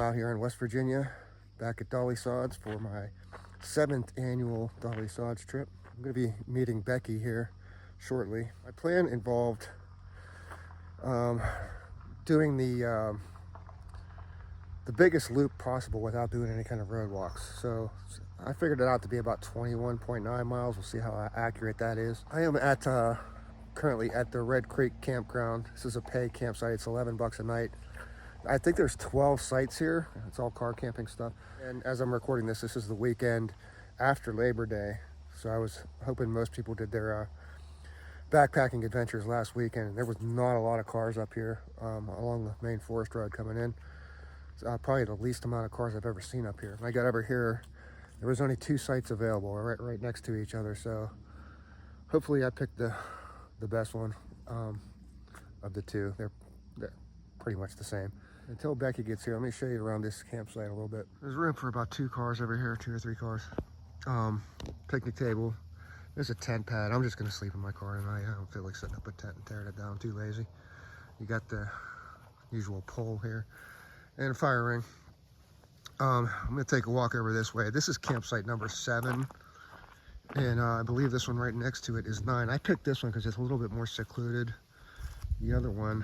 out here in West Virginia, back at Dolly Sods for my 7th annual Dolly Sods trip. I'm going to be meeting Becky here shortly. My plan involved doing the biggest loop possible without doing any kind of road walks. So I figured it out to be about 21.9 miles. We'll see how accurate that is. I am at currently at the Red Creek campground. This is a pay campsite. It's $11 a night. I think there's 12 sites here. It's all car camping stuff. And as I'm recording this, this is the weekend after Labor Day. So I was hoping most people did their backpacking adventures last weekend. There was not a lot of cars up here along the main forest road coming in. Probably the least amount of cars I've ever seen up here. When I got over here, there was only 2 sites available right next to each other. So hopefully I picked the best one of the 2. They're pretty much the same. Until Becky gets here, let me show you around this campsite a little bit. There's room for about 2 cars over here, 2 or 3 cars. Picnic table. There's a tent pad. I'm just gonna sleep in my car tonight. I don't feel like setting up a tent and tearing it down. I'm too lazy. You got the usual pole here and a fire ring. I'm gonna take a walk over this way. This is campsite number 7. And I believe this one right next to it is 9. I picked this one because it's a little bit more secluded. The other one,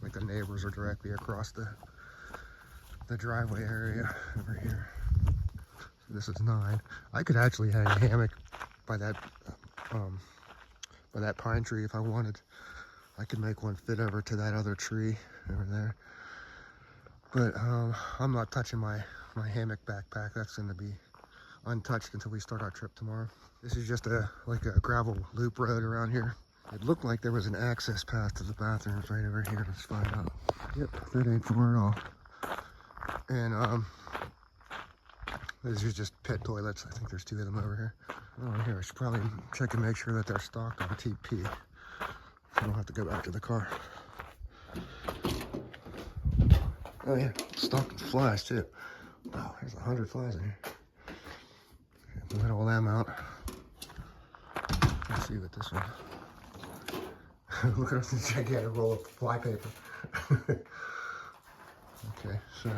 like the neighbors are directly across the driveway area over here. So this is 9. I could actually hang a hammock by that pine tree if I wanted. I could make one fit over to that other tree over there. But I'm not touching my hammock backpack. That's going to be untouched until we start our trip tomorrow. This is just like a gravel loop road around here. It looked like there was an access path to the bathrooms right over here. Let's find out. Yep, that ain't for it all. And these are just pit toilets. I think there's 2 of them over here. Oh, here, I should probably check and make sure that they're stocked on TP. So I don't have to go back to the car. Oh yeah, stocked with flies too. Wow, there's 100 flies in here. We'll let all them out. Let's see what this one. Look at this gigantic roll of fly paper. Okay, so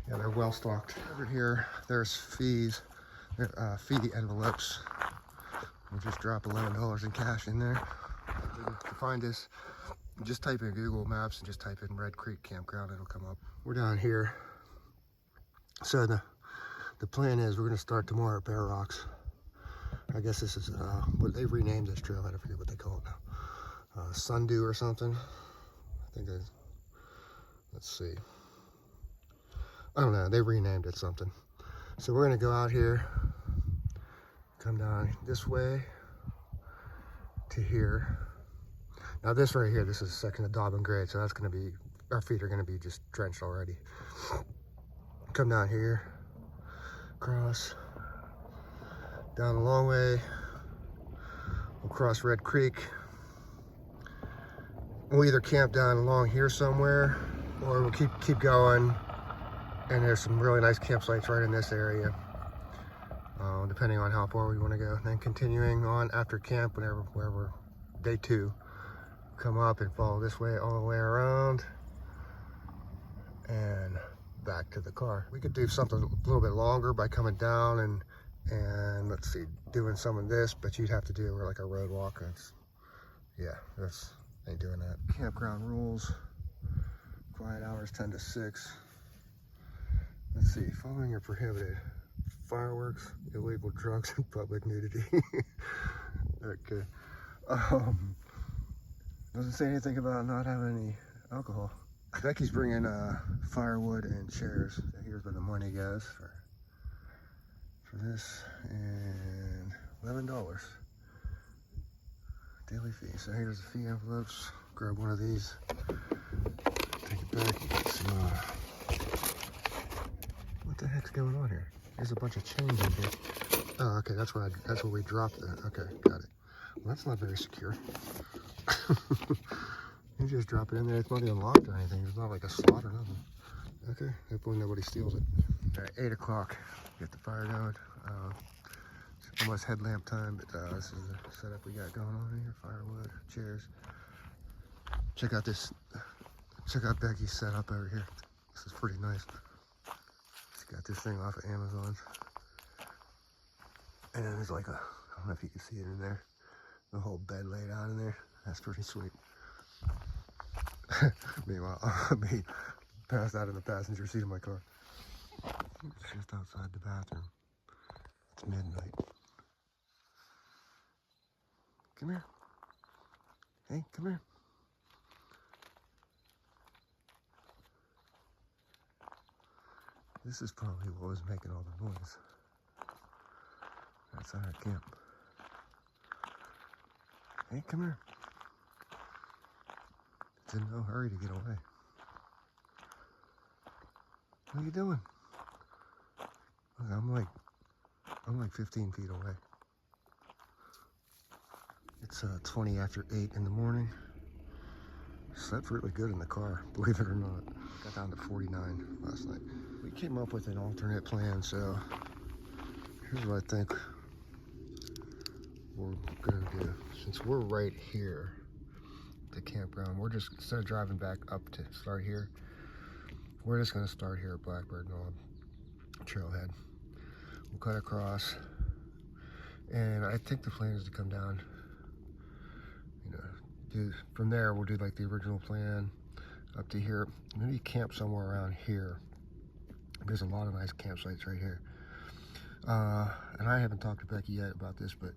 yeah, they're well stocked. Over here, there's fees, fee envelopes. We'll just drop $11 in cash in there. To find this, just type in Google Maps and just type in Red Creek Campground. It'll come up. We're down here. So the plan is we're going to start tomorrow at Bear Rocks. I guess this is what they renamed this trail. I forget what they call it now. Sundew or something. I think let's see. I don't know. They renamed it something. So we're going to go out here, come down this way to here. Now this right here, this is a section of Dobbin Grade, so that's going to be, our feet are going to be just drenched already. Come down here, cross, down a long way, we'll cross Red Creek. We'll either camp down along here somewhere, or we'll keep going, and there's some really nice campsites right in this area, depending on how far we want to go. And then continuing on after camp, wherever day 2, come up and follow this way all the way around and back to the car. We could do something a little bit longer by coming down and let's see, doing some of this, but you'd have to do like a road walk. Ain't doing that. Campground rules, quiet hours 10 to 6. Let's see, following are prohibited. Fireworks, illegal drugs, and public nudity. Okay. Doesn't say anything about not having any alcohol. Becky's bringing firewood and chairs. Here's where the money goes for this, and $11 daily fee. So here's the fee envelopes. Grab one of these, take it back. Get some, what the heck's going on here? There's a bunch of change in here. Oh, okay, that's where we dropped it. Okay, got it. Well, that's not very secure. You just drop it in there. It's not even locked or anything. It's not like a slot or nothing. Okay, hopefully nobody steals it. All right, 8 o'clock. Get the fire going. It's almost headlamp time, but this is the setup we got going on here. Firewood, chairs. Check out Becky's setup over here. This is pretty nice. Got this thing off of Amazon. And then there's like a, I don't know if you can see it in there, the whole bed laid out in there. That's pretty sweet. Meanwhile, I'll be passed out in the passenger seat of my car. It's just outside the bathroom. It's midnight. Come here. Hey, come here. This is probably what was making all the noise. That's our camp. Hey, come here. It's in no hurry to get away. What are you doing? I'm like 15 feet away. It's 20 after 8 in the morning. Slept really good in the car, believe it or not. Got down to 49 last night. We came up with an alternate plan, so here's what I think we're gonna do. Since we're right here, the campground, we're just, instead of driving back up to start here, we're just gonna start here at Blackbird Knob Trailhead. We'll cut across, and I think the plan is to come down, you know, from there we'll do like the original plan up to here, maybe camp somewhere around here. There's a lot of nice campsites right here, and I haven't talked to Becky yet about this, but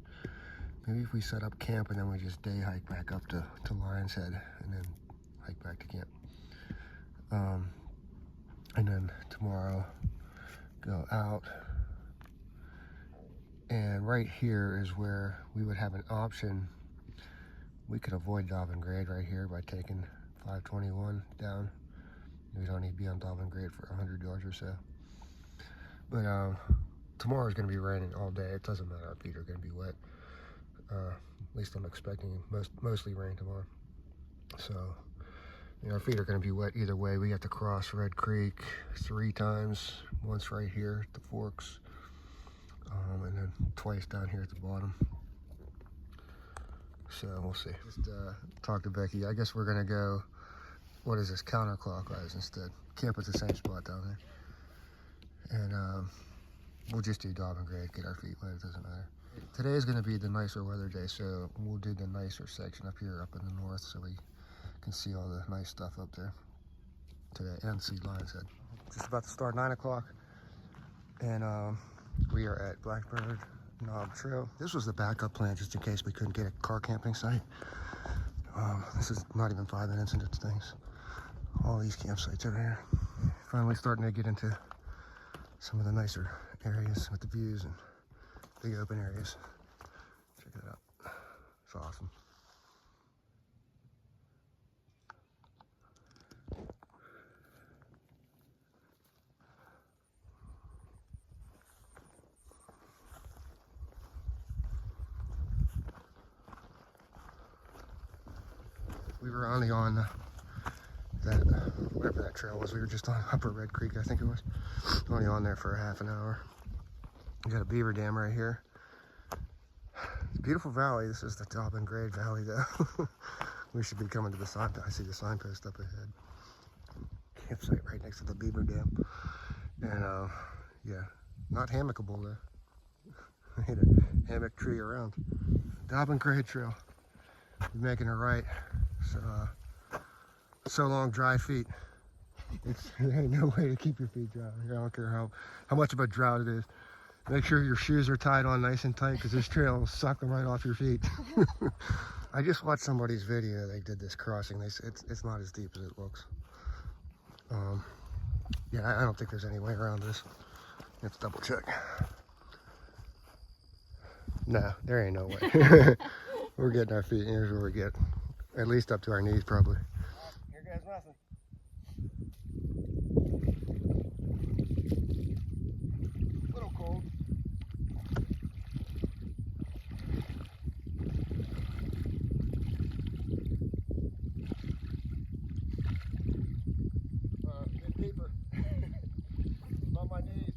maybe if we set up camp and then we just day hike back up to Lion's Head and then hike back to camp, and then tomorrow go out. And right here is where we would have an option. We could avoid Dobbin Grade right here by taking 521 down. We don't need to be on Dobbin Grade for 100 yards or so. But tomorrow's going to be raining all day. It doesn't matter, our feet are going to be wet. At least I'm expecting mostly rain tomorrow. So, you know, our feet are going to be wet either way. We have to cross Red Creek 3 times. Once right here at the forks. And then twice down here at the bottom. So we'll see. Just talk to Becky. I guess we're gonna go, what is this, counterclockwise instead. Camp at the same spot down there. And we'll just do Dobbin Grade, get our feet wet, it doesn't matter. Today is gonna be the nicer weather day, so we'll do the nicer section up here, up in the north, so we can see all the nice stuff up there today, and see Lion's Head. Just about to start 9 o'clock, and we are at Blackbird Knob Trail. This was the backup plan just in case we couldn't get a car camping site. This is not even 5 minutes into things. All these campsites over here. Finally starting to get into some of the nicer areas with the views and big open areas. Check it out. It's awesome. We were only on that, whatever that trail was. We were just on Upper Red Creek, I think it was. Only on there for a half an hour. We got a beaver dam right here. It's a beautiful valley. This is the Dobbin Grade Valley, though. We should be coming to the sign. I see the signpost up ahead. Campsite right next to the beaver dam. And yeah, not hammockable though. I need a hammock tree around. Dobbin Grade Trail. We're making it right. So long, dry feet. There ain't no way to keep your feet dry. I don't care how much of a drought it is. Make sure your shoes are tied on nice and tight, because this trail will suck them right off your feet. I just watched somebody's video. They did this crossing. They said it's not as deep as it looks. Yeah, I don't think there's any way around this. Let's double check. No, there ain't no way. We're getting our feet. Here's where we get. At least up to our knees, probably. Here goes nothing. A little cold. Good paper. Above my knees.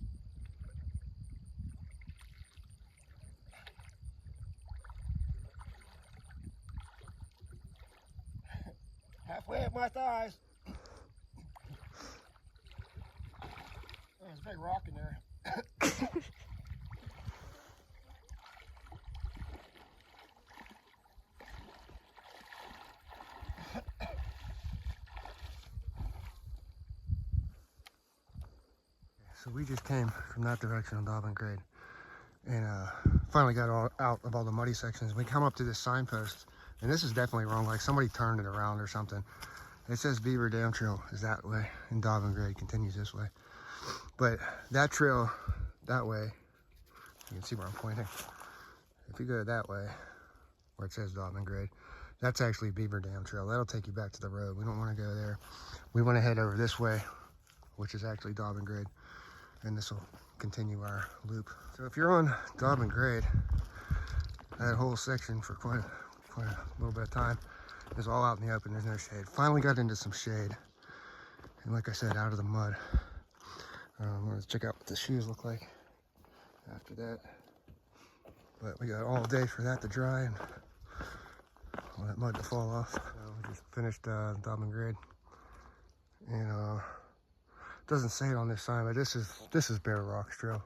Halfway up my thighs. There's a big rock in there. So we just came from that direction on Dobbin Grade and finally got out of all the muddy sections. We come up to this signpost, and this is definitely wrong, like somebody turned it around or something. It says Beaver Dam Trail is that way, and Dobbin Grade continues this way. But that trail, that way, you can see where I'm pointing. If you go that way, where it says Dobbin Grade, that's actually Beaver Dam Trail. That'll take you back to the road. We don't want to go there. We want to head over this way, which is actually Dobbin Grade, and this will continue our loop. So if you're on Dobbin Grade, that whole section for quite a little bit of time is all out in the open. There's no shade. Finally got into some shade, and like I said, out of the mud. I'm going to check out what the shoes look like after that. But we got all day for that to dry and all that mud to fall off. We just finished Dobbin Grade, and doesn't say it on this sign, but this is Bear Rocks Trail.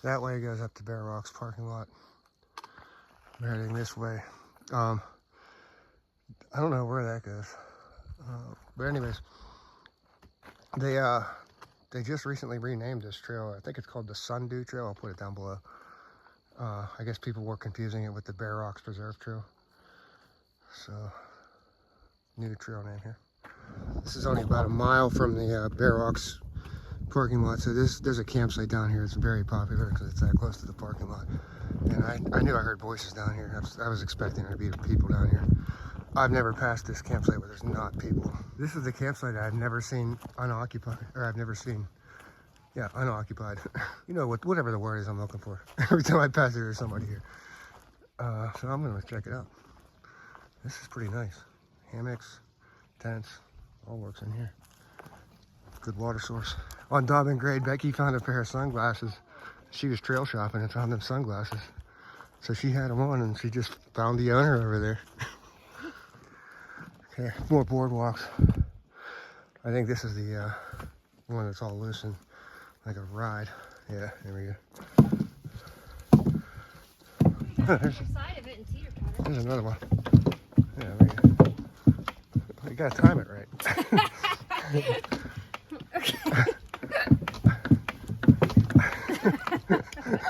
That way goes up to Bear Rocks parking lot. We're heading this way. I don't know where that goes, but anyways, they just recently renamed this trail. I think it's called the Sundew Trail. I'll put it down below. I guess people were confusing it with the Bear Rocks Preserve Trail. So, new trail name here. This is only about a mile from the Bear Rocks parking lot. So there's a campsite down here. It's very popular because it's that close to the parking lot. And I knew I heard voices down here. I was expecting there to be people down here. I've never passed this campsite where there's not people. This is the campsite I've never seen unoccupied, or I've never seen, yeah, unoccupied. You know, whatever the word is I'm looking for. Every time I pass it, there's somebody here. So I'm gonna check it out. This is pretty nice. Hammocks, tents, all works in here. Good water source. On Dobbin Grade, Becky found a pair of sunglasses. She was trail shopping and found them sunglasses. So she had them on and she just found the owner over there. Okay, more boardwalks. I think this is the one that's all loose and like a ride. Yeah, there we go. There's another one. Yeah, there we go. You gotta time it right.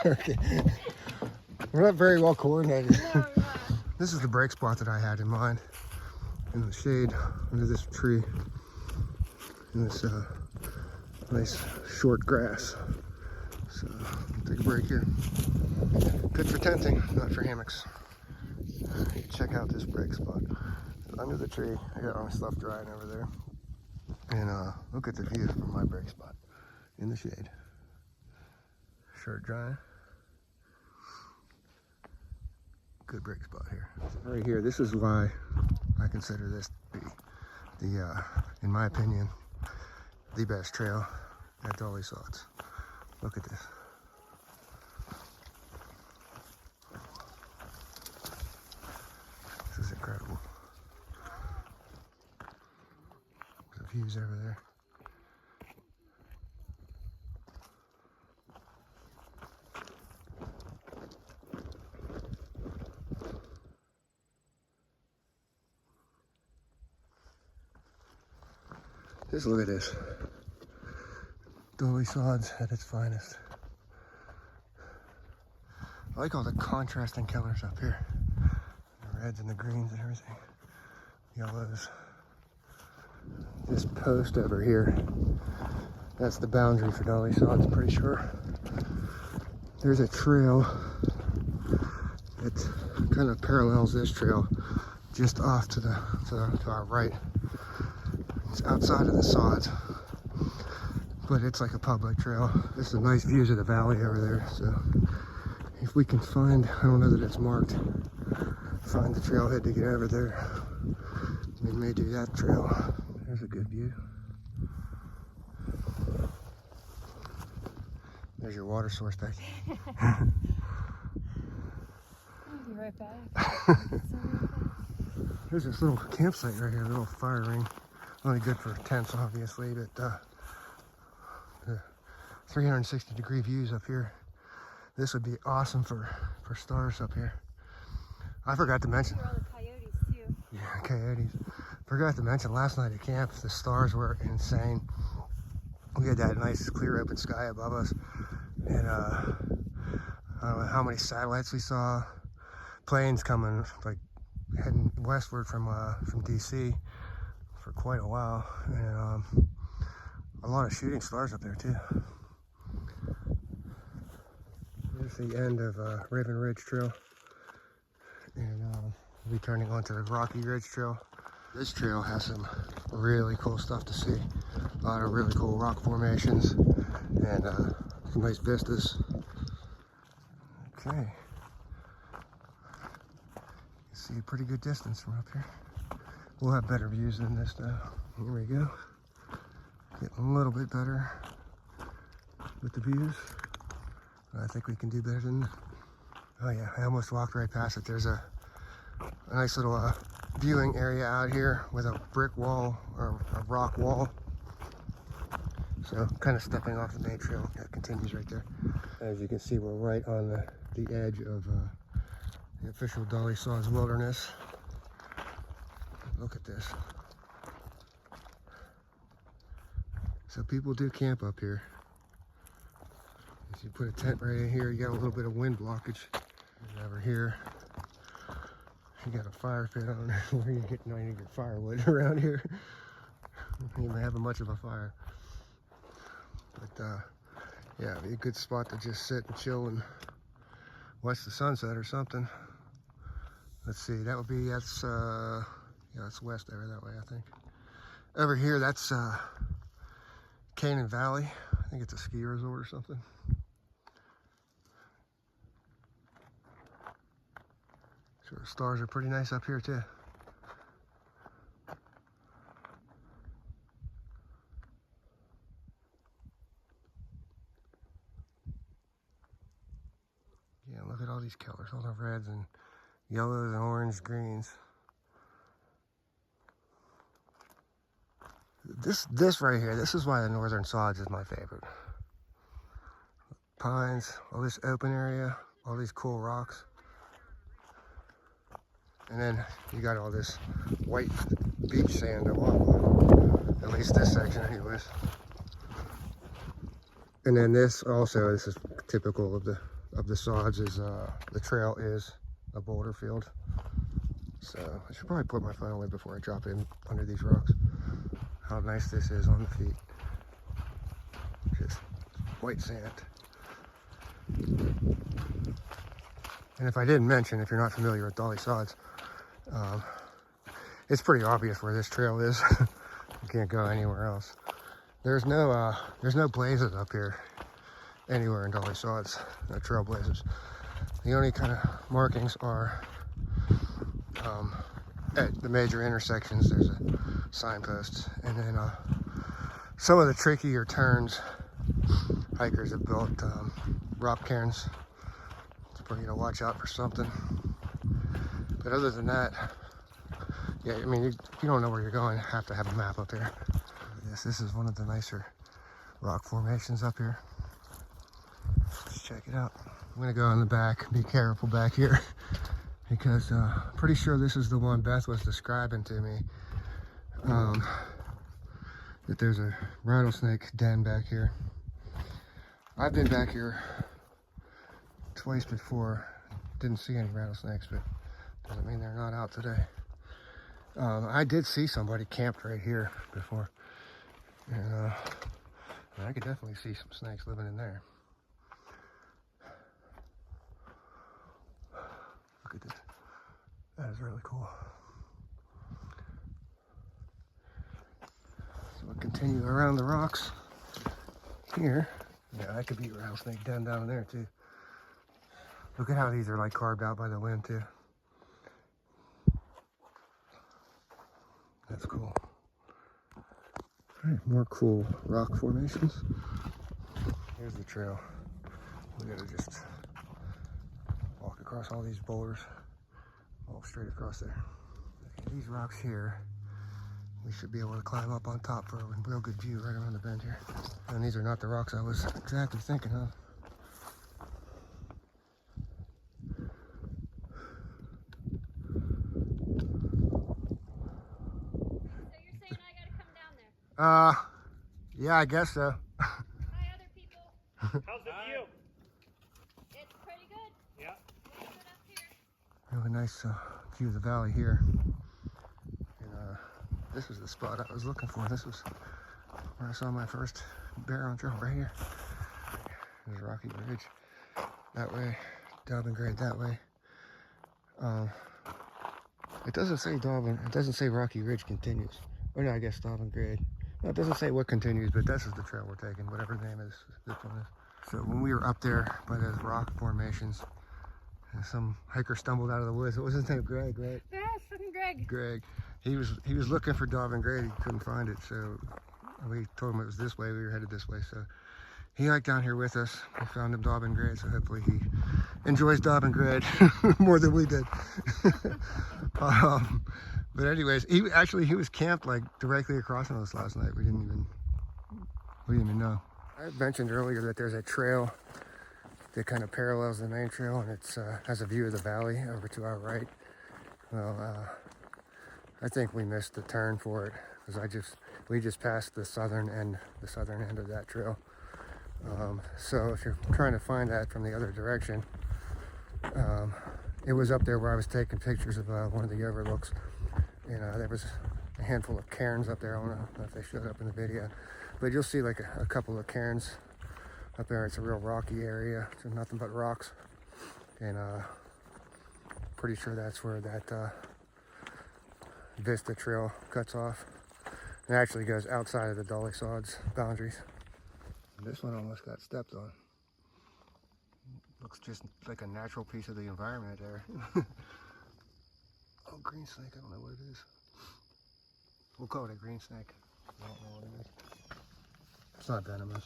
Okay. We're not very well coordinated. No, this is the break spot that I had in mind. In the shade, under this tree, in this nice short grass. So, take a break here. Good for tenting, not for hammocks. Check out this break spot. Under the tree, I got all my stuff drying over there. And look at the view from my break spot. In the shade. Shirt drying. Good break spot here. Right here, this is why I consider this to be the, in my opinion, the best trail at Dolly Sods. Look at this. This is incredible. The views over there. Just look at this. Dolly Sods at its finest. I like all the contrasting colors up here. The reds and the greens and everything. Yellows. This post over here, that's the boundary for Dolly Sods, I'm pretty sure. There's a trail that kind of parallels this trail just off to our right. It's outside of the sods, but it's like a public trail. There's some nice views of the valley over there, so if we can find, I don't know that it's marked, find the trailhead to get over there, we may do that trail. There's a good view. There's your water source, Becky. I'll be right back. There's this little campsite right here, a little fire ring. Only good for tents, obviously, but 360-degree views up here. This would be awesome for stars up here. I forgot to mention. All the coyotes too. Yeah, coyotes. Forgot to mention last night at camp, the stars were insane. We had that nice clear open sky above us, and I don't know how many satellites we saw. Planes coming, like heading westward from DC for quite a while, and a lot of shooting stars up there too. Here's the end of Raven Ridge Trail, and we'll be turning onto the Rocky Ridge Trail. This trail has some really cool stuff to see. A lot of really cool rock formations and some nice vistas. Okay. You can see a pretty good distance from up here. We'll have better views than this though. Here we go. Getting a little bit better with the views. I think we can do better than. Oh yeah, I almost walked right past it. There's a nice little viewing area out here with a brick wall or a rock wall. So kind of stepping off the main trail. That continues right there. As you can see, we're right on the edge of the official Dolly Sods wilderness. Look at this. So people do camp up here. If you put a tent right in here, you got a little bit of wind blockage. And over here, you got a fire pit on where you get any of your firewood around here. You don't have much of a fire. But yeah, it'd be a good spot to just sit and chill and watch the sunset or something. Let's see, that would be, yeah, that's west over that way, I think. Over here, that's Canaan Valley. I think it's a ski resort or something. So the stars are pretty nice up here too. Yeah, look at all these colors, all the reds and yellows and orange, greens. This right here, this is why the Northern Sods is my favorite. Pines, all this open area, all these cool rocks. And then you got all this white beach sand along, at least this section anyways. And then this also, this is typical of the Sods, is the trail is a boulder field. So I should probably put my phone away before I drop in under these rocks. How nice this is on the feet. Just white sand. And if I didn't mention, if you're not familiar with Dolly Sods, it's pretty obvious where this trail is. You can't go anywhere else. There's no blazes up here anywhere in Dolly Sods, no trail blazes. The only kind of markings are at the major intersections. There's a signpost, and then some of the trickier turns, hikers have built rock cairns for you to watch out for something. But other than that, yeah, I mean, if you don't know where you're going, you have to have a map up here. This is one of the nicer rock formations up here. Let's check it out. I'm gonna go in the back, be careful back here, because I'm pretty sure this is the one Beth was describing to me. That there's a rattlesnake den back here. I've been back here twice before, didn't see any rattlesnakes, but doesn't mean they're not out today. I did see somebody camped right here before, and I could definitely see some snakes living in there. Look at this. That is really cool. So we'll continue around the rocks here. Yeah, that could be a rattlesnake den down there too. Look at how these are like carved out by the wind too. That's cool. All right, more cool rock formations. Here's the trail. We gotta just walk across all these boulders, all straight across there. Okay, these rocks here, we should be able to climb up on top for a real good view right around the bend here. And these are not the rocks I was exactly thinking of. Yeah, I guess so. Hi, other people. How's the view? It's pretty good. Yeah. Pretty good up here. We have a nice view of the valley here. And this is the spot I was looking for. This was where I saw my first bear on trail, right here. There's Rocky Ridge that way, Dobbin Grade that way. It doesn't say Dobbin, it doesn't say Rocky Ridge continues. Or no, I guess Dobbin Grade. No, it doesn't say what continues, but this is the trail we're taking, whatever the name is, this one is. So when we were up there by those rock formations, and some hiker stumbled out of the woods. What was his name? Greg, right? Yeah, fucking Greg. Greg. He was looking for Dobbin Grade. He couldn't find it, so we told him it was this way. We were headed this way, so he hiked down here with us. We found him Dobbin Grade, so hopefully he enjoys Dobbin Grade more than we did. But anyways, he was camped like directly across from us last night. We didn't even know. I mentioned earlier that there's a trail that kind of parallels the main trail, and it has a view of the valley over to our right. Well, I think we missed the turn for it because we just passed the southern end of that trail. So if you're trying to find that from the other direction, it was up there where I was taking pictures of one of the overlooks, and there was a handful of cairns up there. I don't know if they showed up in the video, but you'll see like a couple of cairns up there. It's a real rocky area, so nothing but rocks, and pretty sure that's where that Vista Trail cuts off. It actually goes outside of the Dolly Sods boundaries. This one almost got stepped on. Looks just like a natural piece of the environment there. Oh, green snake, I don't know what it is. We'll call it a green snake. I don't know what it is. It's not venomous.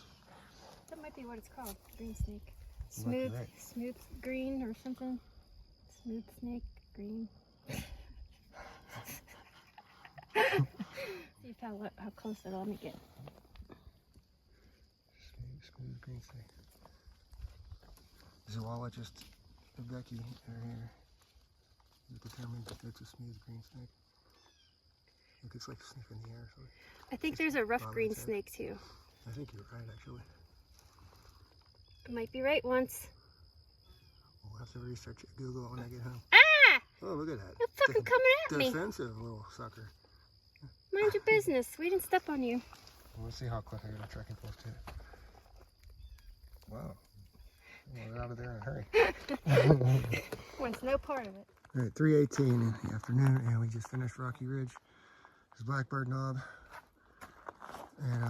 That might be what it's called. Green snake. Smooth green or something. Smooth snake green. See how close it'll let me get. Smooth green snake. Zoologist Becky are here. We've determined that it's a smooth green snake. Look, it's like sniffing the air. So I think there's a rough green snake too. I think you're right, actually. I might be right once. We'll have to research it. Google it when I get home. Ah! Oh, look at that. You're fucking coming at me. Defensive little sucker. Mind your business. We didn't step on you. We'll see how quick I get a trekking post to it. Wow. We're out of there in a hurry. Wants no part of it. All right, 3:18 in the afternoon, and we just finished Rocky Ridge. This is Blackbird Knob. And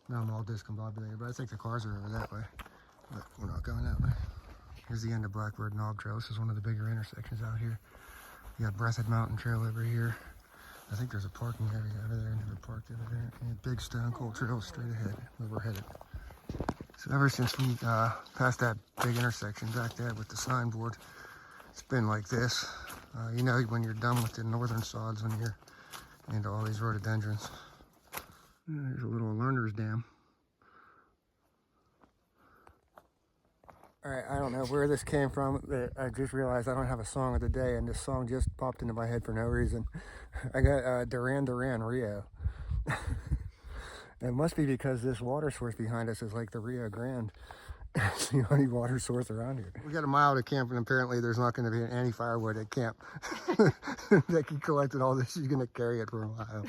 now I'm all discombobulated, but I think the cars are over that way. But we're not going that way. Here's the end of Blackbird Knob Trail. This is one of the bigger intersections out here. You got Breathed Mountain Trail over here. I think there's a parking area over there. I never parked over there. And Big Stone Cold Trail straight ahead where we're headed. So ever since we passed that big intersection back there with the signboard, it's been like this. You know, when you're done with the Northern Sods, when you're into all these rhododendrons. There's a little learner's dam. All right, I don't know where this came from, but I just realized I don't have a song of the day, and this song just popped into my head for no reason. I got Duran Duran, Rio. It must be because this water source behind us is like the Rio Grande. It's the only water source around here. We got a mile to camp, and apparently there's not going to be any firewood at camp. Becky collected all this. She's going to carry it for a while.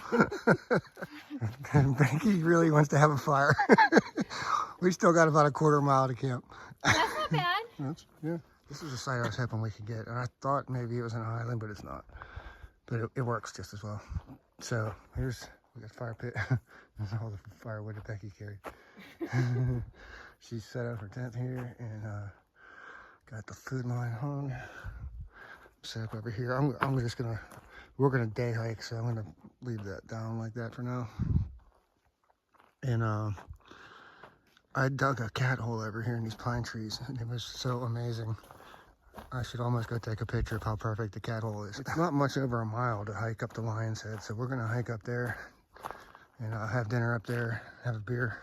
And Becky really wants to have a fire. We still got about a quarter mile to camp. That's not bad. Yeah. This is a site I was hoping we could get, and I thought maybe it was an island, but it's not. But it works just as well. So we got fire pit. There's all the firewood that Becky carried. She's set up her tent here, and got the food line hung. Set up over here. We're gonna day hike, so I'm gonna leave that down like that for now. And I dug a cat hole over here in these pine trees, and it was so amazing. I should almost go take a picture of how perfect the cat hole is. It's not much over a mile to hike up to Lion's Head, so we're gonna hike up there and have dinner up there, have a beer,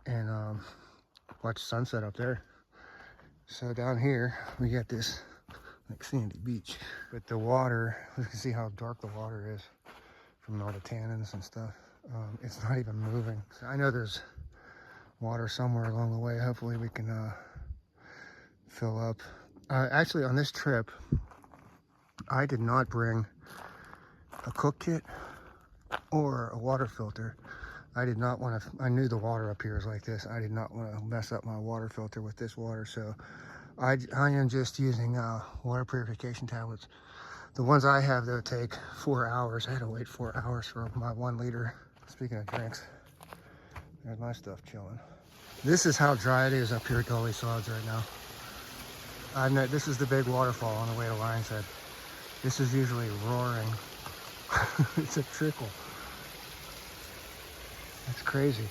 and watch sunset up there. So down here we got this like sandy beach, but the water, you can see how dark the water is from all the tannins and stuff. It's not even moving. So I know there's water somewhere along the way. Hopefully we can fill up. Actually, on this trip, I did not bring a cook kit or a water filter. I did not want to, I knew the water up here is like this. I did not want to mess up my water filter with this water, so I am just using water purification tablets. The ones I have, though, take 4 hours. I had to wait 4 hours for my 1 liter. Speaking of drinks, there's my stuff chilling. This is how dry it is up here at Dolly Sods right now. This is the big waterfall on the way to Lion's Head. This is usually roaring. It's a trickle. That's crazy.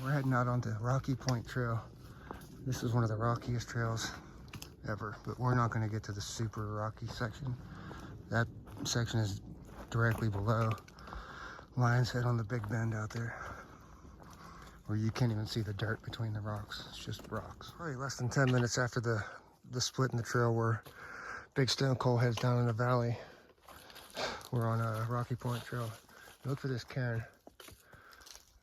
We're heading out onto Rocky Point Trail. This is one of the rockiest trails ever, but we're not going to get to the super rocky section. That section is directly below Lion's Head on the big bend out there, where you can't even see the dirt between the rocks. It's just rocks. Probably less than 10 minutes after the split in the trail where Big Stone Coal heads down in the valley. We're on a Rocky Point Trail. Look for this cairn,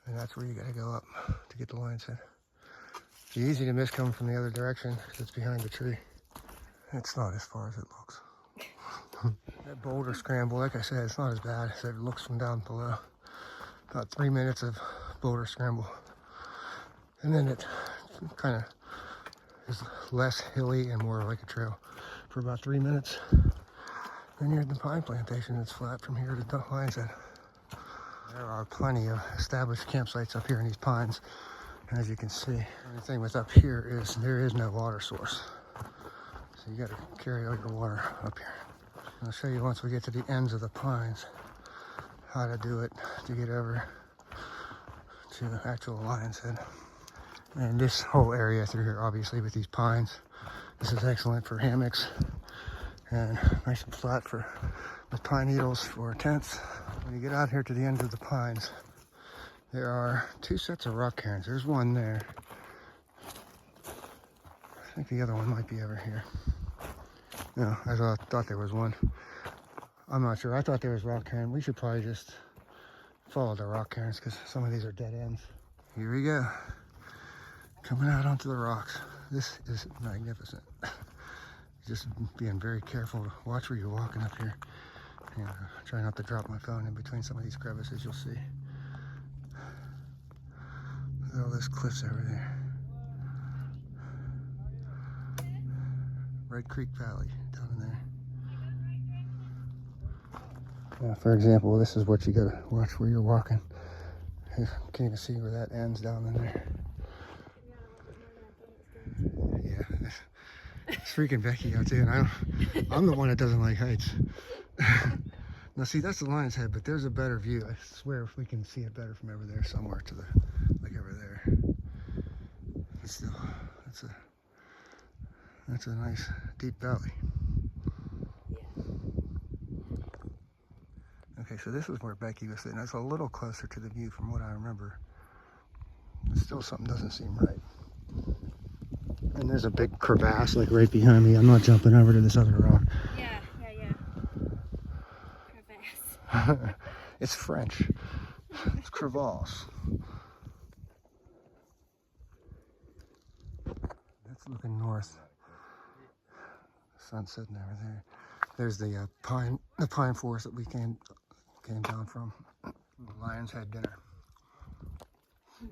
and that's where you gotta go up to get to Lion's Head. It's easy to miss coming from the other direction because it's behind the tree. It's not as far as it looks. That boulder scramble, like I said, it's not as bad as it looks from down below. About 3 minutes of boulder scramble. And then it kind of is less hilly and more like a trail for about 3 minutes. Then you're at the pine plantation. It's flat from here to Lion's Head. There are plenty of established campsites up here in these pines. And as you can see, the only thing with up here is there is no water source. So you got to carry all your water up here. I'll show you once we get to the ends of the pines how to do it to get over to the actual Lion's Head. And this whole area through here, obviously with these pines, this is excellent for hammocks and nice and flat for with pine needles for tents. When you get out here to the end of the pines, there are 2 sets of rock cairns. There's one there. I think the other one might be over here. No, I thought there was one. I'm not sure. I thought there was rock cairn. We should probably just follow the rock cairns because some of these are dead ends. Here we go. Coming out onto the rocks. This is magnificent. Just being very careful to watch where you're walking up here. And try not to drop my phone in between some of these crevices you'll see. Look at all those cliffs over there. Red Creek Valley down in there. Yeah, for example, this is what you gotta watch where you're walking. You can't even see where that ends down in there. Yeah, it's freaking Becky out there, and I'm the one that doesn't like heights. Now see, that's the Lion's Head, but there's a better view. I swear if we can see it better from over there somewhere to the, like over there. But still, that's a nice deep valley. Okay, so this is where Becky was sitting. That's a little closer to the view from what I remember. Still something doesn't seem right. And there's a big crevasse like right behind me. I'm not jumping over to this other rock. Yeah. Crevasse. It's French. It's crevasse. That's looking north. Sun's setting over there. There's the pine forest that we came down from. Lion's Head dinner.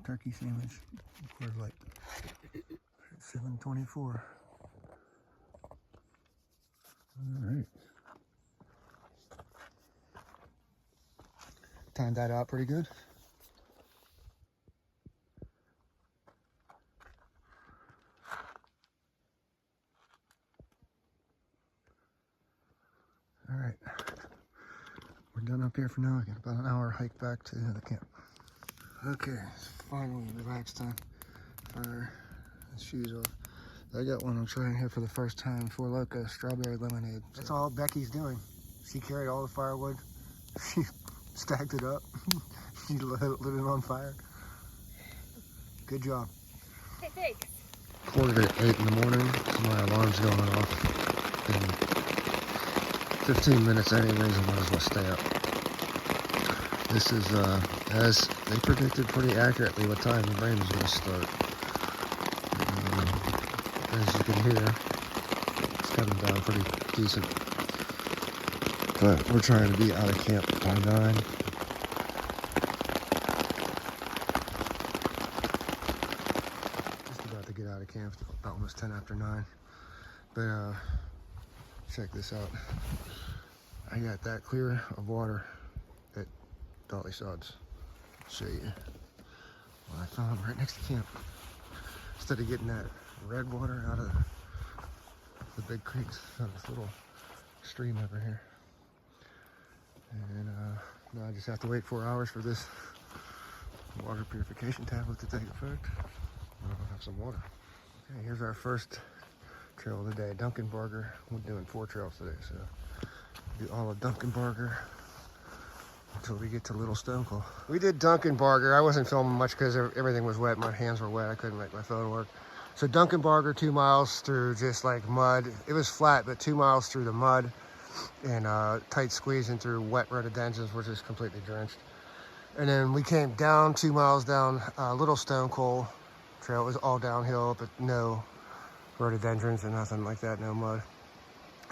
Turkey sandwich. We're like 7:24. All right. Timed that out pretty good. All right. We're done up here for now. I got about an hour hike back to the camp. Okay, it's finally relax time. Fire the shoes off. I got one I'm trying here for the first time. Four Loko strawberry lemonade. That's all Becky's doing. She carried all the firewood. She stacked it up. She lit it on fire. Good job. Hey, thanks. 7:45 in the morning, so my alarm's going off in 15 minutes anyways. I might as well stay up. This is, as they predicted pretty accurately what time the rain was going to start. As you can hear, it's coming down pretty decent. But we're trying to be out of camp by 9. Just about to get out of camp, about almost 10 after 9. But check this out. I got that clear of water at Dolly Sods. I'll show you. Well, I found right next to camp. Instead of getting that red water out of the big creeks, found this little stream over here. And now I just have to wait 4 hours for this water purification tablet to take effect. And I'll have some water. Okay, here's our first trail of the day, Duncanburger. We're doing 4 trails today, so do all of Duncanburger until we get to Little Stone Coal. We did Duncanburger. I wasn't filming much because everything was wet. My hands were wet. I couldn't make my phone work. So Duncanburger, 2 miles through just like mud. It was flat, but 2 miles through the mud and tight squeezing through wet rhododendrons, which is completely drenched. And then we came down 2 miles down Little Stone Coal Trail. It was all downhill, but no rhododendrons or nothing like that, no mud.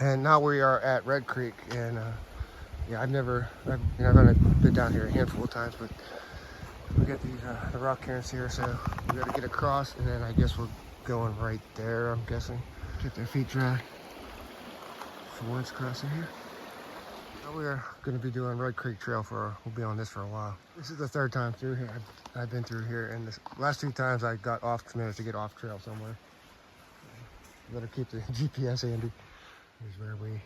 And now we are at Red Creek, and yeah, I've only been down here a handful of times, but we got these the rock cairns here, so we got to get across, and then I guess we're going right there. I'm guessing. Get their feet dry before it's crossing here. Now we're going to be doing Red Creek Trail we'll be on this for a while. This is the 3rd time through here. I've been through here, and the last 2 times I got off, managed to get off trail somewhere. Better keep the GPS handy. Here's where we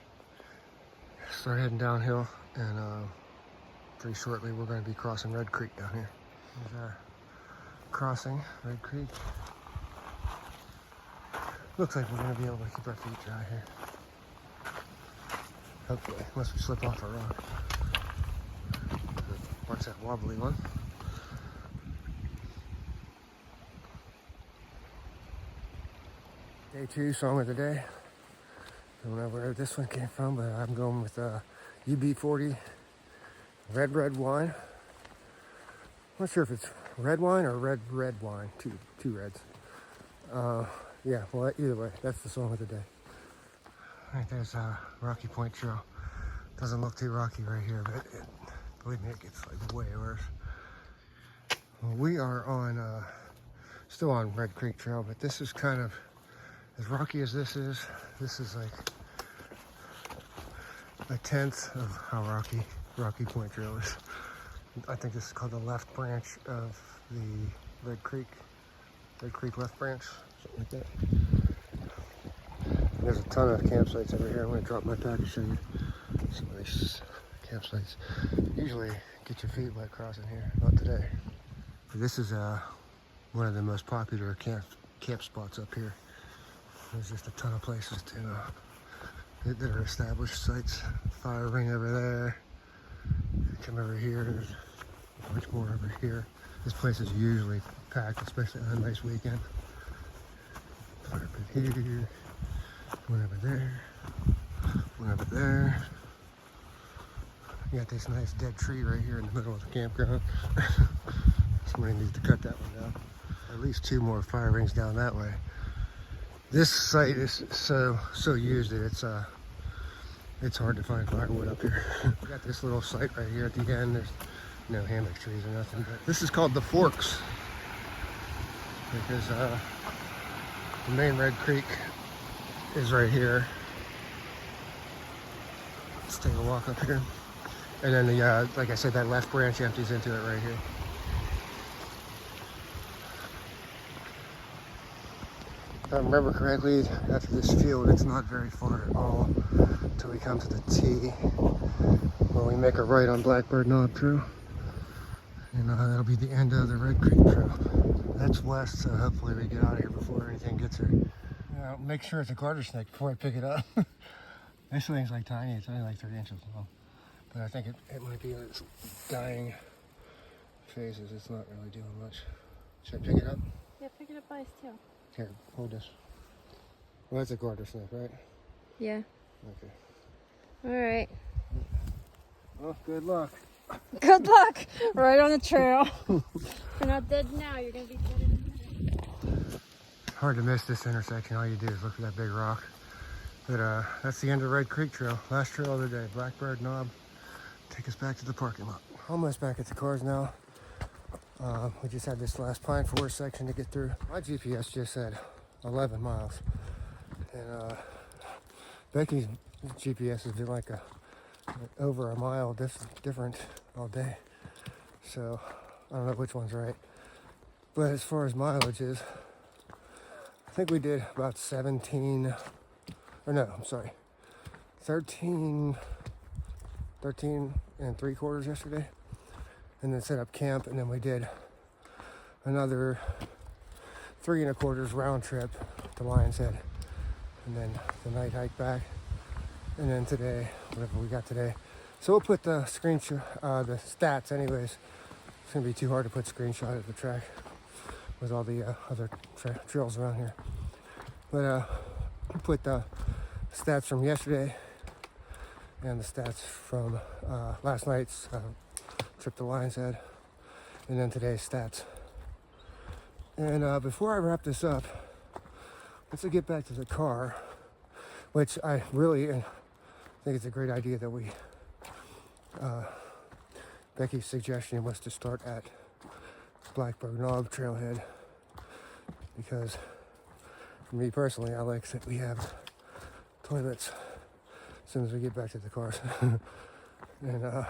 start heading downhill, and pretty shortly we're going to be crossing Red Creek down here. Here's our crossing, Red Creek. Looks like we're going to be able to keep our feet dry here. Hopefully, unless we slip off a rock. Watch that wobbly one. Day 2, song of the day. Don't know where this one came from, but I'm going with UB40 red wine. I'm not sure if it's red wine or red wine. Two reds. Yeah, well, either way, that's the song of the day. Right there's Rocky Point Trail. Doesn't look too rocky right here, but believe me, it gets like way worse. Well, we are on still on Red Creek Trail, but this is kind of as rocky as this is like a tenth of how Rocky Point Trail is. I think this is called the left branch of the Red Creek left branch, something like that. There's a ton of campsites over here. I'm going to drop my pack and show you some of these campsites. Usually get your feet wet crossing here, not today. But this is one of the most popular camp spots up here. There's just a ton of places that are established sites. Fire ring over there. Come over here. There's much more over here. This place is usually packed, especially on a nice weekend. Fire pit here. One over there. One over there. You got this nice dead tree right here in the middle of the campground. Somebody needs to cut that one down. At least 2 more fire rings down that way. This site is so used that it's hard to find firewood up here. We got this little site right here at the end. There's no hammock trees or nothing, but this is called the Forks because the main Red Creek is right here. Let's take a walk up here, and then the like I said, that left branch empties into it right here. If I remember correctly, after this field, it's not very far at all until we come to the T, where we make a right on Blackbird Knob Trail. And that'll be the end of the Red Creek Trail. That's west, so hopefully we get out of here before anything gets here. Make sure it's a garter snake before I pick it up. This thing's like tiny, it's only like 3 inches long. But I think it might be in its dying phases. It's not really doing much. Should I pick it up? Yeah, pick it up by his tail. Here, hold this. Well, that's a garter snake, right? Yeah. Okay. Alright. Well, good luck. Good luck! Right on the trail. If you're not dead now, you're gonna be dead in a minute. Hard to miss this intersection. All you do is look for that big rock. But that's the end of Red Creek Trail. Last trail of the day. Blackbird Knob. Take us back to the parking lot. Almost back at the cars now. We just had this last Pine Forest section to get through. My GPS just said 11 miles. And Becky's GPS has been like over a mile different all day. So I don't know which one's right. But as far as mileage is, I think we did about 13 and 3/4 yesterday, and then set up camp, and then we did another 3 1/4 round trip to Lion's Head, and then the night hike back, and then today, whatever we got today. So we'll put the screenshot, the stats anyways. It's gonna be too hard to put screenshot of the track with all the other trails around here. But we'll put the stats from yesterday and the stats from last night's trip to Lion's Head, and then today's stats. And before I wrap this up, let's get back to the car, which I really think it's a great idea that we, Becky's suggestion was to start at Blackbird Knob Trailhead, because for me personally, I like that we have toilets as soon as we get back to the cars. And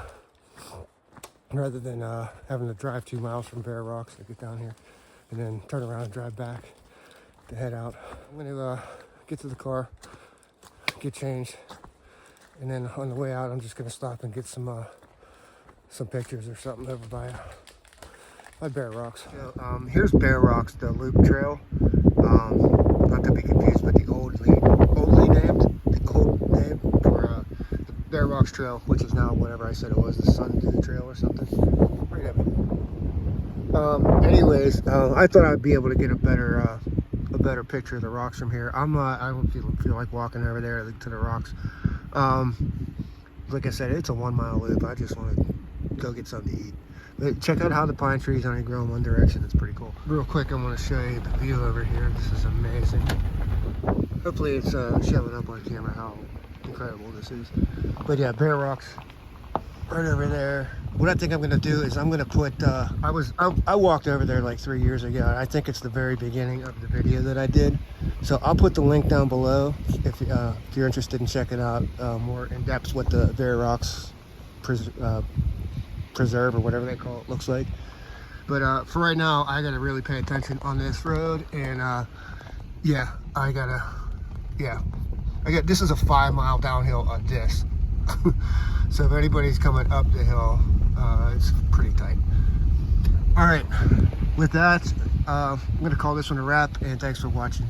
rather than having to drive 2 miles from Bear Rocks to get down here and then turn around and drive back to head out. I'm going to get to the car, get changed, and then on the way out I'm just going to stop and get some pictures or something over by Bear Rocks. So, here's Bear Rocks, the loop trail. Not to be confused with the old name for the Bear Rocks Trail, which is now whatever I said it was, the Sundew Trail or something. Anyways, I thought I'd be able to get a better picture of the rocks from here. I don't feel like walking over there to the rocks. Like I said, it's a 1 mile loop. I just want to go get something to eat. But check out how the pine trees only grow in one direction. It's pretty cool. Real quick, I'm going to show you the view over here. This is amazing. Hopefully it's showing up on camera how incredible this is. But yeah, Bear Rocks right over there. What I think I'm going to do is I'm going to put, I walked over there like 3 years ago. I think it's the very beginning of the video that I did. So I'll put the link down below if you're interested in checking out more in depth what the Bear Rocks preserve or whatever they call it looks like. But for right now, I gotta really pay attention on this road, and this is a 5 mile downhill on this. So if anybody's coming up the hill, it's pretty tight. All right, with that, I'm gonna call this one a wrap, and thanks for watching.